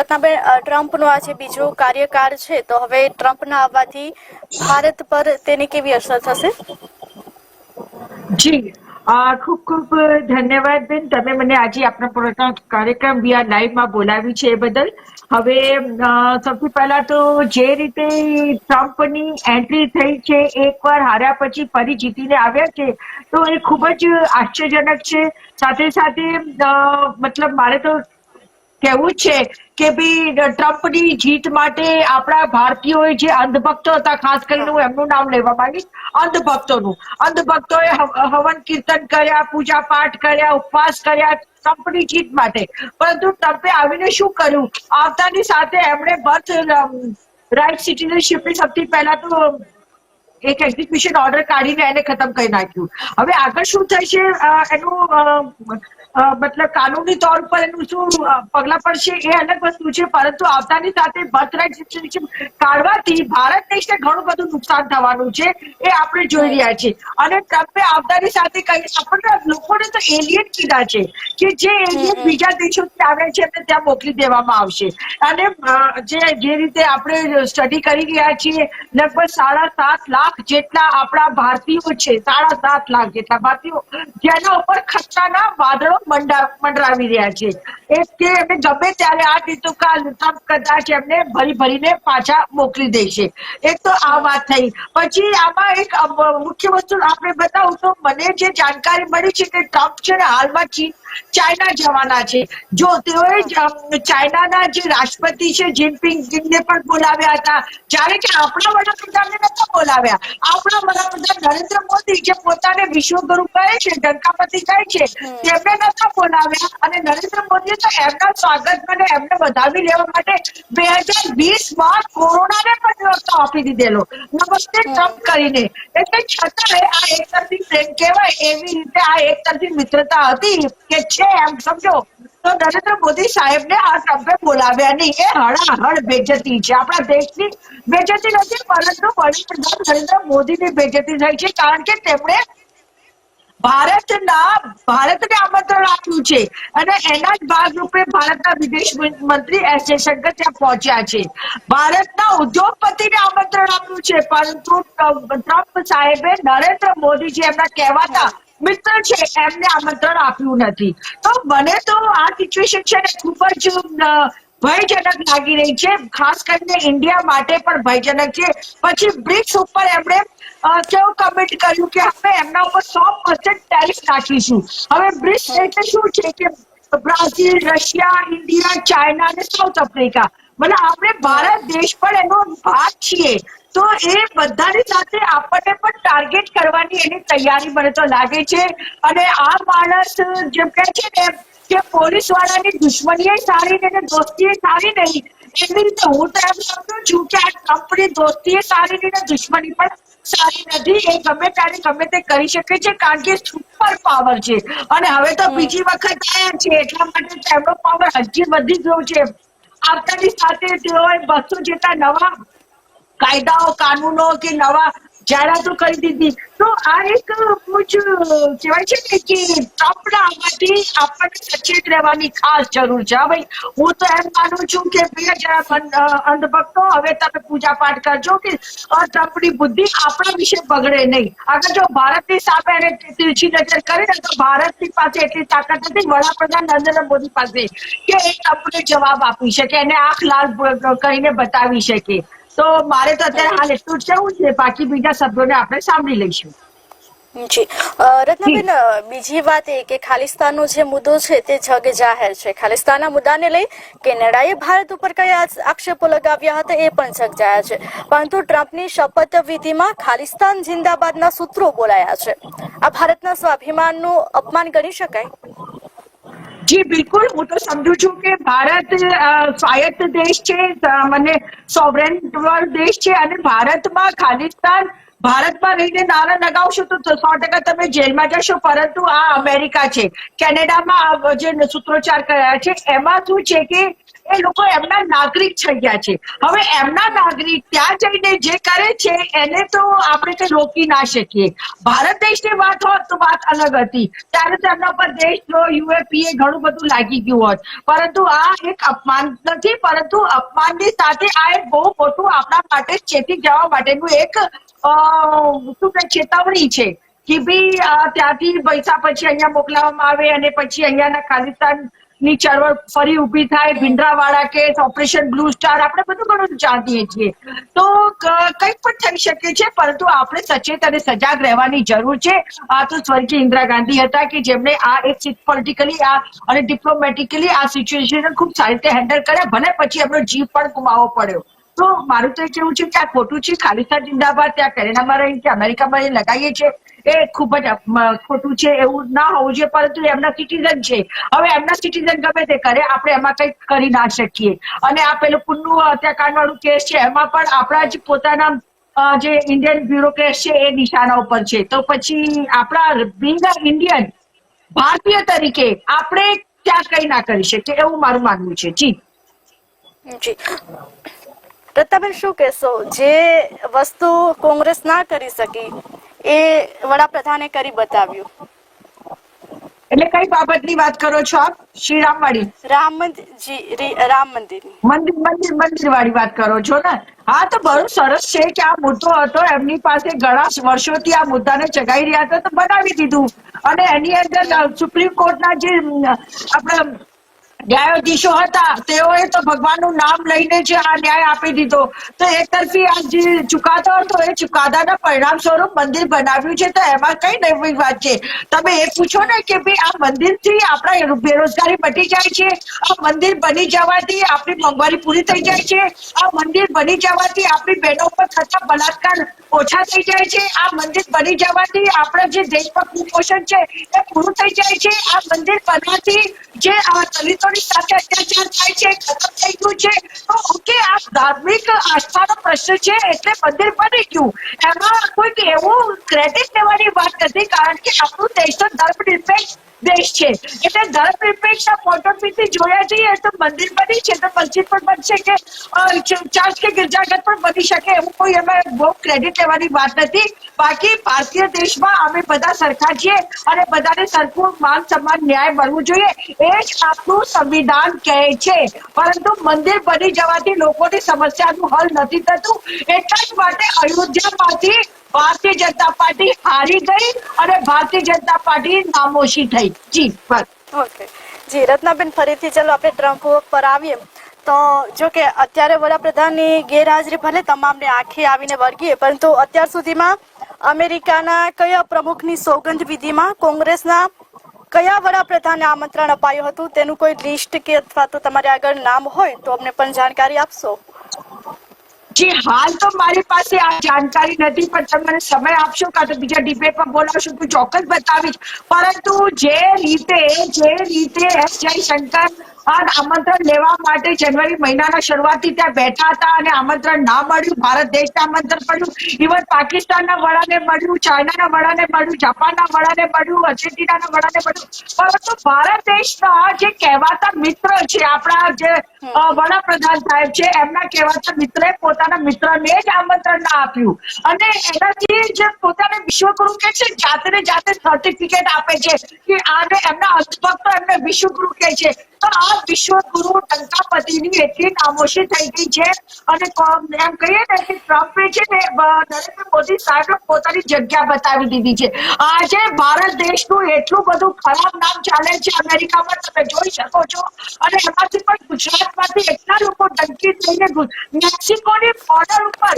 રત્નાબેન, ટ્રમ્પનો આજે બીજો કાર્યકાળ છે, તો હવે ટ્રમ્પના આવવાથી ભારત પર તેની કેવી અસર થશે? જી, ખૂબ ખૂબ ધન્યવાદ બેન, તમે મને આજે આપણા કાર્યક્રમ વી આર લાઈવમાં બોલાવી છે એ બદલ. હવે સૌથી પહેલા તો જે રીતે ટ્રમ્પની એન્ટ્રી થઈ છે, એકવાર હાર્યા પછી ફરી જીતીને આવ્યા છે, તો એ ખૂબ જ આશ્ચર્યજનક છે. સાથે સાથે મતલબ મારે તો કેવું છે કે ભાઈ ટ્રમ્પની જીત માટે આપણા ભારતીયોએ જે અંધભક્તો હતા, ખાસ કરીને હું એમનું નામ લેવા માંગીશ, અંધભક્તોએ હવન કીર્તન કર્યા, પૂજા પાઠ કર્યા, ઉપવાસ કર્યા ટ્રમ્પની જીત માટે. પરંતુ ટ્રમ્પે આવીને શું કર્યું? આવતાની સાથે એમણે બર્થ રાઇટ સિટીઝનશીપની સૌથી પહેલા તો એક એક્ઝિક્યુશન ઓર્ડર કાઢીને એને ખતમ કરી નાખ્યું. હવે આગળ શું થશે એનું મતલબ કાનૂની તौर પર એનું શું પગલા પડશે એ અલગ વસ્તુ છે, પરંતુ આવતાની સાથે બર્થ રાઇટ સિટીઝનશીપ કાઢવાથી ભારત દેશને ઘણું બધું નુકસાન થવાનું છે, એ આપણે જોઈ રહ્યા છીએ. અને ટ્રમ્પે આવતાની સાથે આપણને લોકોને તો એલિયન કીધા છે કે જે એલિયન બીજા દેશોથી આવ્યા છે એમને ત્યાં મોકલી દેવામાં આવશે. અને જે રીતે આપણે સ્ટડી કરી રહ્યા છીએ, લગભગ 7.5 લાખ જેટલા આપણા ભારતીયો છે, 7.5 લાખ જેટલા ભારતીયો જેના ઉપર ખતરાના વાદળો મંડરાવી રહ્યા છે. કે એમને ગમે ત્યારે આ રીતો ટ્રમ્પ કદાચ એમને ભરીને પાછા મોકલી દેશે. એક તો આ વાત થઈ. પછી આમાં એક મુખ્ય વસ્તુ આપણે બતાવું તો મને જે જાણકારી મળી છે કે ટ્રમ્પ છે ને હાલમાં ચાઇના જવાના છે. જો તેઓએ ચાઇનાના જે રાષ્ટ્રપતિ છે જિનપિંગને પણ બોલાવ્યા હતા, જ્યારે કે આપણા વડાપ્રધાનને નતા બોલાવ્યા. આપણા વડાપ્રધાન નરેન્દ્ર મોદી જે પોતાને વિશ્વગુરુ કહે છે, ડંકાપતિ કહે છે, તેમને નતા બોલાવ્યા. અને નરેન્દ્ર મોદીએ તો એમના સ્વાગત અને એમને વધાવી લેવા માટે 2020માં કોરોનાને પણ રસ્તો આપી દીધેલો, નમસ્તે ટ્રમ્પ કરીને. એટલે છતાંય આ એકતરફી પ્રેમ કહેવાય એવી રીતે આ એકતરફી મિત્રતા હતી કે છે એમ સમજો. તો નરેન્દ્ર મોદી સાહેબને આ ટ્રમ્પે બોલાવ્યા નહીં, એ હળાહળ બેજતી છે. આપણા દેશની બેજતી નથી, પરંતુ વડાપ્રધાન નરેન્દ્ર મોદીની બેજતી થઈ છે, કારણ કે તેમણે ભારતને આમંત્રણ આપ્યું છે અને એના જ ભાગરૂપે ભારતના વિદેશ મંત્રી એસ જયશંકર ત્યાં પહોંચ્યા છે. ભારતના ઉદ્યોગપતિને આમંત્રણ આપ્યું છે, પરંતુ ટ્રમ્પ સાહેબે નરેન્દ્ર મોદી જે એમના કહેવાતા મિત્ર છે એમને આમંત્રણ આપ્યું નથી. તો મને તો આ સિચ્યુએશન છે ને ખૂબ જ ભયજનક લાગી રહી છે, ખાસ કરીને ઇન્ડિયા માટે પણ ભયજનક છે. પછી બ્રિક્સ ઉપર એમણે કેવું કમેન્ટ કર્યું કે હવે એમના ઉપર 100% ટેરિફ નાખીશું. હવે બ્રિક્સ એટલે શું છે કે બ્રાઝિલ, રશિયા, ઇન્ડિયા, ચાઇના અને સાઉથ આફ્રિકા, મતલબ આપણે ભારત દેશ પણ એનો ભાગ છીએ. તો એ બધાની સાથે આપણને પણ ટાર્ગેટ કરવાની એની તૈયારી મને તો લાગે છે. અને આ માણસ જેમ કે છે ને કે પોલીસ વાળાની દુશ્મની સારી ને દોસ્તી સારી નહીં, એવી રીતે હું તો એમ સમજુ છું કે આ ટ્રમ્પની દોસ્તી સારી નહીં, દુશ્મની પણ સારી નથી. એ ગમે ત્યારે ગમે તે કરી શકે છે, કારણ કે સુપર પાવર છે. અને હવે તો બીજી વખત આવ્યા છે એટલા માટે એમનો પાવર હજી વધી ગયો છે. આવતાની સાથે તેઓએ 200 જેટલા નવા કાયદાઓ કાનૂનો કે નવા જાહેરાતો કરી દીધી. તો આ એક કહેવાય છે ને કે ટ્રમ્પના આવવાથી આપણને સચેત રહેવાની ખાસ જરૂર છે. ભાઈ, હું તો એમ માનું છું કે અંધભક્તો હવે તમે પૂજા પાઠ કરજો કે ટ્રમ્પની બુદ્ધિ આપણા વિશે બગડે નહીં. અગર જો ભારતની સામે એને તીરછી નજર કરે ને તો ભારતની પાસે એટલી તાકાત નથી વડાપ્રધાન નરેન્દ્ર મોદી પાસે કે એ ટ્રમ્પને જવાબ આપી શકે, એને આંખ લાલ કરીને બતાવી શકે. તો મારે તો અત્યારે હાલ એટલું જ કહેવું છે, બાકી બીજા શબ્દોને આપણે સાંભળી લઈશું. જી રત્નાબેન, બીજી વાત એ કે ખાલિસ્તાનનો જે મુદ્દો છે તે જગ જાહેર છે. ખાલિસ્તાનના મુદ્દાને લઈ કેનેડાએ ભારત ઉપર કયા આક્ષેપો લગાવ્યા હતા એ પણ જગ જાહેર છે, પરંતુ ટ્રમ્પની શપથ વિધિમાં ખાલિસ્તાન જિંદાબાદના સૂત્રો બોલાયા છે. આ ભારતના સ્વાભિમાનનું અપમાન ગણી શકાય? જી બિલકુલ, હું તો સમજુ છું કે ભારત સ્વાયત્ત દેશ છે, મને સોવરેન દેશ છે, અને ભારતમાં ખાલિસ્તાન ભારતમાં રહીને નારા લગાવશો તો 100% તમે જેલમાં જશો. પરંતુ આ અમેરિકા છે, કેનેડામાં જે સૂત્રોચ્ચાર કર્યા છે એમાં શું છે કે એ લોકો એમના નાગરિક થઈ ગયા છે. હવે એમના નાગરિક ત્યાં જઈને જે કરે છે એને તો આપણે કઈ રોકી ના શકીએ. ભારત દેશની વાત હોત તો વાત અલગ હતી, ત્યારે તો એમના પર દેશનો યુએપીએ ઘણું બધું લાગી ગયું હોત. પરંતુ આ એક અપમાન નથી, પરંતુ અપમાનની સાથે આ એક બહુ મોટું આપણા માટે ચેતી જવા માટેનું એક શું કે ચેતવણી છે કે ભાઈ ત્યાંથી પૈસા પછી અહીંયા મોકલાવવામાં આવે અને પછી અહીંયાના ખાલિસ્તાન ની ચળવળ ફરી ઊભી થાય. ભિંડરાવાળા કેસ, ઓપરેશન બ્લુ સ્ટાર, આપણે બધું ઘણું જાણીએ છીએ. તો કંઈક પણ થઈ શકે છે, પરંતુ આપણે સચેત અને સજાગ રહેવાની જરૂર છે. આ તો સ્વર્ગીય ઇન્દિરા ગાંધી હતા કે જેમણે આ એક પોલિટિકલી અને ડિપ્લોમેટિકલી આ સિચ્યુએશન ખૂબ સારી રીતે હેન્ડલ કર્યા, ભલે પછી એમનો જીવ પણ ગુમાવવો પડ્યો. તો મારું તો એ કેવું છે કે આ ખોટું છે. ખાલિસ્તાન જિંદાબાદ ત્યાં કેનેડામાં રહી કે અમેરિકામાં એ લગાવીએ છીએ એ ખૂબ જ ખોટું છે, એવું ના હોવું જોઈએ. પરંતુ એમના સિટીઝન છે, હવે એમના સિટીઝન ગમે તે કરે, આપણે એમાં કંઈ કરી ના શકીએ. અને આ પેલું પુન્નુ હત્યાકાંડ વાળું કેસ છે, એમાં પણ આપણા જ પોતાના જે ઇન્ડિયન બ્યુરોક્રેટ છે એ નિશાના ઉપર છે. તો પછી આપણા બિંગ ઇન્ડિયન ભારતીય તરીકે આપણે ત્યાં કઈ ના કરી શકીએ, એવું મારું માનવું છે. જી જી રત્નાબેન, શું કહેશો? જે વસ્તુ કોંગ્રેસ ના કરી શકી એ વડાપ્રધાને કરી બતાવ્યું. એટલે કઈ બાબતની વાત કરો છો આપ? શ્રીરામ વાળી? રામ મંદિર મંદિર વાળી વાત કરો છો ને? હા, તો બહુ સરસ છે કે આ મુદ્દો હતો એમની પાસે, ઘણા વર્ષોથી આ મુદ્દાને ચગાવી રહ્યા હતા, તો બનાવી દીધું. અને એની અંદર સુપ્રીમ કોર્ટના જે આપણા ન્યાયાધીશો હતા તેઓએ તો ભગવાનનું નામ લઈને જ આ ન્યાય આપી દીધો. તો એક તરફી આ જે ચુકાદો હતો એ ચુકાદાના પરિણામ સ્વરૂપ મંદિર બનાવ્યું છે, તો એમાં કઈ નવી વાત છે? તમે એ પૂછો ને કે ભાઈ આ મંદિરથી આપણા બેરોજગારી મટી જાય છે, આ મંદિર બની જવાથી આપણી મોંઘવારી પૂરી થઈ જાય છે, આ મંદિર બની જવાથી આપણી બહેનો પર થતા બલાત્કાર ઓછા થઈ જાય છે, આ મંદિર બની જવાથી આપણા જે દેશમાં કુપોષણ છે એ પૂરું થઈ જાય છે, આ મંદિર બનવાથી જે દલિતોની સાથે અત્યાચાર થાય છે ખતમ થઈ ગયું છે. તો ઓકે, આ ધાર્મિક આસ્થાનો પ્રશ્ન છે એટલે મંદિર બની ગયું, એમાં કોઈક એવું ક્રેડિટ લેવાની વાત નથી. કારણ કે આપણું દેશ તો ધર્મનિરપેક્ષ દેશ છે, એટલે ધર્મનિરપેક્ષના પોઈન્ટ ઓફ વ્યૂથી જોયા જઈએ તો મંદિર બની છે તો મસ્જિદ પણ બનશે કે ચર્ચ કે ગિરજાઘર પણ બની શકે, એવું કોઈ એમાં બહુ ક્રેડિટ લેવાની વાત નથી. બાકી ભારતીય દેશમાં અમે બધા સરખા છીએ અને બધાને સરખું માન સન્માન ન્યાય મળવું જોઈએ, એ જ આપણું સંવિધાન કહે છે. પરંતુ મંદિર બની જવાથી લોકોની સમસ્યાનું હલ નથી થતું, એટલા જ માટે અયોધ્યામાંથી ભારતીય જનતા પાર્ટી હારી ગઈ અને ભારતીય જનતા પાર્ટી નામોશી થઈ. જી બસ. ઓકે જી રત્નાબેન, ફરીથી ચાલો આપણે ટ્રમ્પ પર આવીએ. તો જો કે અત્યારે વડાપ્રધાનની ગેરહાજરી ભલે તમામને આંખે આવીને વળગીએ, પરંતુ અત્યાર સુધીમાં અમેરિકાના કયા પ્રમુખની સોગંદ વિધિમાં કોંગ્રેસના કયા વડાપ્રધાને આમંત્રણ અપાયું હતું તેનું કોઈ લિસ્ટ કે અથવા તો તમારે આગળ નામ હોય તો અમને પણ જાણકારી આપશો. જી હાલ તો મારી પાસે આ જાણકારી નથી, પણ તમે મને સમય આપશો કાં તો બીજા ડિબેટમાં બોલાવશો તો ચોક્કસ બતાવીશ. પરંતુ જે રીતે એસ જયશંકર આમંત્રણ લેવા માટે જાન્યુઆરી મહિનાના શરૂઆતથી ત્યાં બેઠા હતા અને આમંત્રણ ના મળ્યું, ભારત દેશને આમંત્રણ મળ્યું, ઇવન પાકિસ્તાનના વડાને મળ્યું, ચાઇનાના વડાને મળ્યું, જાપાનના વડાને મળ્યું, અર્જેન્ટિનાના વડાને મળ્યું, પરંતુ ભારત દેશના જે કહેવાતા મિત્ર છે, આપણા જે વડાપ્રધાન સાહેબ છે, એમના કહેવાતા મિત્રએ પોતાના મિત્રને જ આમંત્રણ ના આપ્યું અને એનાથી જે પોતાને વિશ્વગુરુ કે છે, જાતે સર્ટિફિકેટ આપે છે કે આને એમના હસ્તભક્તો એમને વિશ્વગુરુ કહે છે. તો આ વિશ્વગુરુ ટંકાપતિની એટલી નામોશી થઈ ગઈ છે અને એમ કહીએ ને કે ટ્રમ્પે છે ને નરેન્દ્ર મોદી સાહેબને પોતાની જગ્યા બતાવી દીધી છે. આજે ભારત દેશનું એટલું બધું ખરાબ નામ ચાલે છે અમેરિકામાં, તમે જોઈ શકો છો. અને એમાંથી પણ ગુજરાતમાંથી એટલા લોકો ડંકી થઈને મેક્સિકોની બોર્ડર ઉપર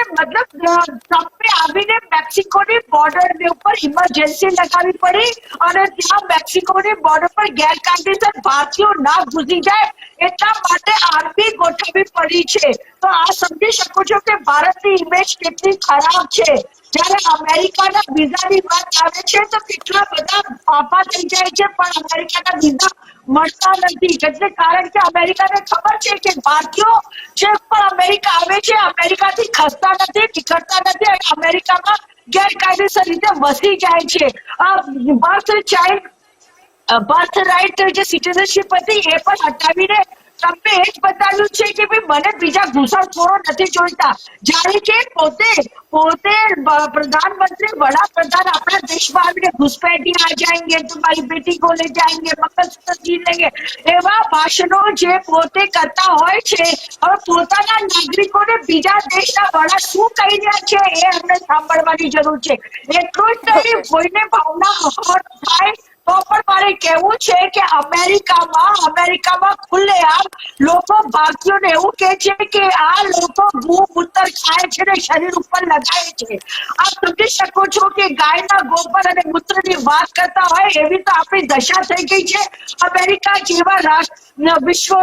ટ્રમ્પે આવીને મેક્સિકોની બોર્ડર ઉપર ઇમરજન્સી લગાવી પડી અને ત્યાં મેક્સિકોની બોર્ડર પર ગેરકાયદેસર ભારતીયો ના ઘૂસી જાય એટલા માટે આર્મી ગોઠવવી પડી છે. તો આ સમજી શકો છો કે ભારતની ઇમેજ કેટલી ખરાબ છે. જયારે અમેરિકાના વિઝાની વાત આવે છે તો કેટલા બધા પાપા થઈ જાય છે, પણ અમેરિકાના વિઝા મળતા નથી. એટલે કારણ કે અમેરિકાને ખબર છે કે ભારતીયો જે પણ અમેરિકા આવે છે અમેરિકાથી ખસતા નથી, નીકળતા નથી અને અમેરિકામાં ગેરકાયદેસર રીતે વસી જાય છે. બર્થ રાઇટ જે સિટીઝનશીપ હતી એ પણ હટાવીને તમે એ જ બતાવ્યું છે કે ભાઈ મને બીજા ઘૂસણખોરો નથી જોઈતા, જ્યારે કે પોતે प्रधानमंत्री वडाप्रधान अपना देश में आવીને घुसपैठी आ जाएंगे, तुम्हारी बेटी को ले जाएंगे, मंगलसूत्र छीन लेंगे, એવા ભાષણો જે પોતે કરતા હોય છે, હવે પોતાના નાગરિકોને બીજા દેશના વડા શું કહી રહ્યા છે એ અમને સાંભળવાની જરૂર છે. એટલું જ નહીં, કોઈને ભાવના હર્ટ થાય તો પણ મારે કહેવું છે કે અમેરિકામાં ખુલ્લેઆમ લોકો ભારતીયોને એવું કહે છે કે આ લોકો ગૌમૂત્ર ખાય છે ને શરીર ઉપર લગાવે છે. આપ સમજી શકો છો કે ગાયના ગોબર અને મૂત્રની વાત કરતા હોય એવી તો આપણી દશા થઈ ગઈ છે અમેરિકા જેવા વિશ્વ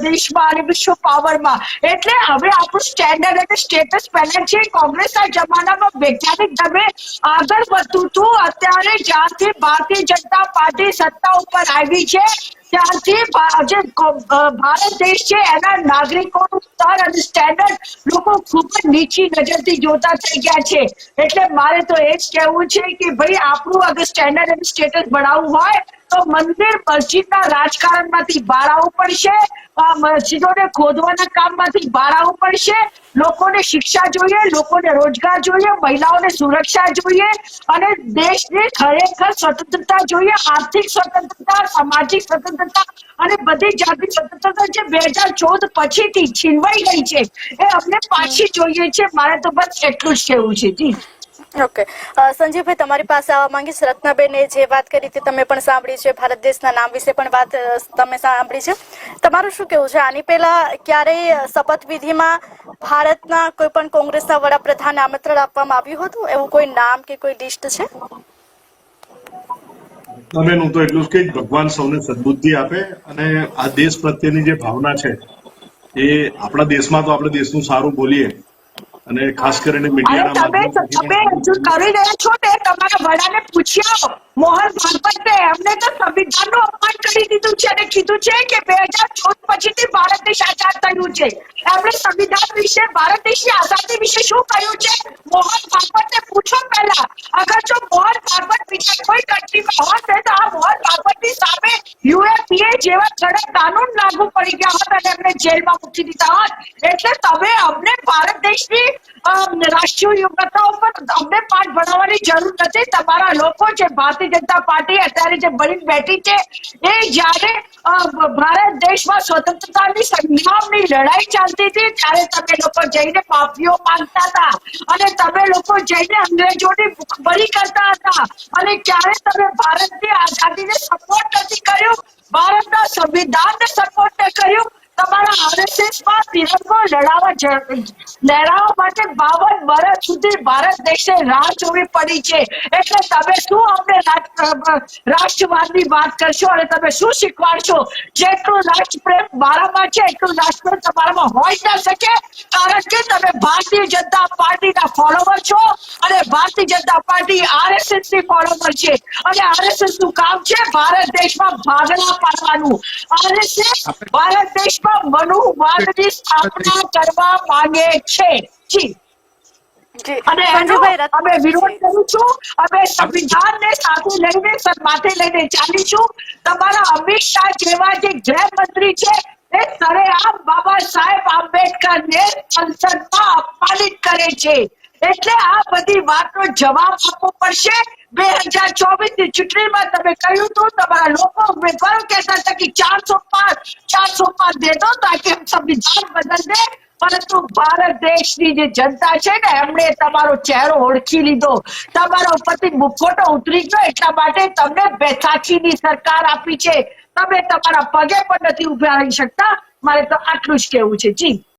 દેશમાં અને વિશ્વ પાવરમાં. એટલે હવે આપણું સ્ટેન્ડર્ડ અને સ્ટેટસ પહેલા છે કોંગ્રેસના જમાનામાં વૈજ્ઞાનિક ઢબે આગળ વધતું હતું. અત્યારે જ્યારથી ભારતીય જનતા પાર્ટી સત્તા ઉપર આવી છે ત્યારથી જે ભારત દેશ છે એના નાગરિકોનું સ્તર અને સ્ટેન્ડર્ડ લોકો ખૂબ જ નીચી નજરથી જોતા થઈ ગયા છે. એટલે મારે તો એ જ કહેવું છે કે ભાઈ આપણું અગર સ્ટેન્ડર્ડ અને સ્ટેટસ બનાવવું હોય તો મંદિર મસ્જિદના રાજકારણમાંથી બહાર આવવું પડશે, મસ્જિદોને ખોદવાના કામમાંથી બહાર આવવું પડશે, લોકોને શિક્ષા જોઈએ, લોકોને રોજગાર જોઈએ, મહિલાઓને સુરક્ષા જોઈએ અને દેશને ખરેખર સ્વતંત્રતા જોઈએ, આર્થિક સ્વતંત્રતા, સામાજિક સ્વતંત્રતા અને બધી જાતની સ્વતંત્રતા જે 2014 પછીથી છીનવાઈ ગઈ છે એ અમને પાછી જોઈએ છે. મારે તો બસ એટલું જ કહેવું છે. જી ઓકે, સંજીવભાઈ તમારી પાસે આવવા માંગીશ. રત્નાબેને જે વાત કરી તે તમે પણ સાંભળી છે, ભારત દેશના નામ વિશે પણ વાત તમે સાંભળી છે. તમારું શું કહેવું છે? આની પહેલા ક્યારેય શપથવિધિમાં ભારતના કોઈ પણ કોંગ્રેસના વડાપ્રધાનને આમંત્રણ આપવામાં આવ્યું હતું? એવું કોઈ નામ કે કોઈ લિસ્ટ છે? હું તો એટલું જ કહીશ, ભગવાન સૌને સદબુદ્ધિ આપે અને આ દેશ પ્રત્યેની જે ભાવના છે એ આપણા દેશમાં તો આપણે દેશનું સારું બોલીએ અને ખાસ કરીને મીડિયાના તમે હજુ કરી રહ્યા છો ને, તમારા વડાને પૂછ્યો મોહન ભાગવતે, એમને તો સંવિધાનનું અપમાન કરી દીધું છે અને કીધું છે કે 2014 પછીથી ભારત દેશ આઝાદ થયું છે. એમણે સંવિધાન વિશે, ભારત દેશની આઝાદી વિશે શું કહ્યું છે મોહન ભાગવતને પૂછો પહેલા. અગર જો મોહન ભાગવત બીજા કોઈ કન્ટ્રીમાં હોત તો આ મોહન ભાગવતની સામે યુએપીએ જેવા કડક કાનૂન લાગુ પડી ગયા હોત અને એમને જેલમાં મૂકી દીધા હોત. એટલે તમે અમને ભારત દેશની રાષ્ટ્રીય યોગ્યતા ઉપર અમને પાઠ ભણાવવાની જરૂર નથી. તમારા લોકો છે ભારતીય જનતા પાર્ટી અત્યારે જે બની બેઠી છે એ જ્યારે ભારત દેશમાં સ્વતંત્રતાની સંગ્રામની લડાઈ ચાલતી હતી ત્યારે તમે લોકો જઈને માફીઓ માંગતા હતા અને તમે લોકો જઈને અંગ્રેજોની ભૂખભરી કરતા હતા અને ક્યારે તમે ભારતની આઝાદીને સપોર્ટ નથી કર્યું, ભારતના સંવિધાનને સપોર્ટ ન કર્યું. તમારા આરએસએસમાં તિરંગો લહેરાવવા માટે 52 વર્ષ સુધી ભારત દેશને રાહ જોવી પડી છે. એટલે તમે શું અમને રાષ્ટ્રવાદની વાત કરશો અને તમે શું શીખવાડશો? જેટલું રાષ્ટ્રપ્રેમ મારામાં છે એટલું રાષ્ટ્રપ્રેમ તમારામાં હોઈ ન શકે, કારણ કે તમે ભારતીય જનતા પાર્ટીના ફોલોવર છો અને ભારતીય જનતા પાર્ટી આરએસએસ ની ફોલોવર છે અને આરએસએસ નું કામ છે ભારત દેશમાં ભાગલા પાડવાનું. આરએસએસ ભારત દેશમાં મનુવાદની સ્થાપના કરવા માંગે છે. જી અને એનો અમે વિરોધ કરું છું. અમે સંવિધાનને સાથે લઈને માથે લઈને ચાલીશું. તમારા અમિત શાહ જેવા જે ગૃહમંત્રી છે એ સરેઆમ બાબા સાહેબ આંબેડકરને સંસદમાં અપમાનિત કરે છે. એટલે આ બધી વાતનો જવાબ આપવો પડશે. 2024 ની ચૂંટણીમાં તમે કહ્યું હતું તમારા લોકો ઉમેદવારો કહેતા હતા કે 405 દે દો તાकि हम संविधान बदल दे, પરંતુ ભારત દેશની જે જનતા છે ને એમણે તમારો ચહેરો ઓળખી લીધો, તમારા ઉપરથી મુખોટો ઉતરી ગયો. એટલા માટે તમને બેસાખીની સરકાર આપી છે. તમે તમારા પગે પણ નથી ઉભા રહી શકતા. મારે તો આટલું જ કહેવું છે. જી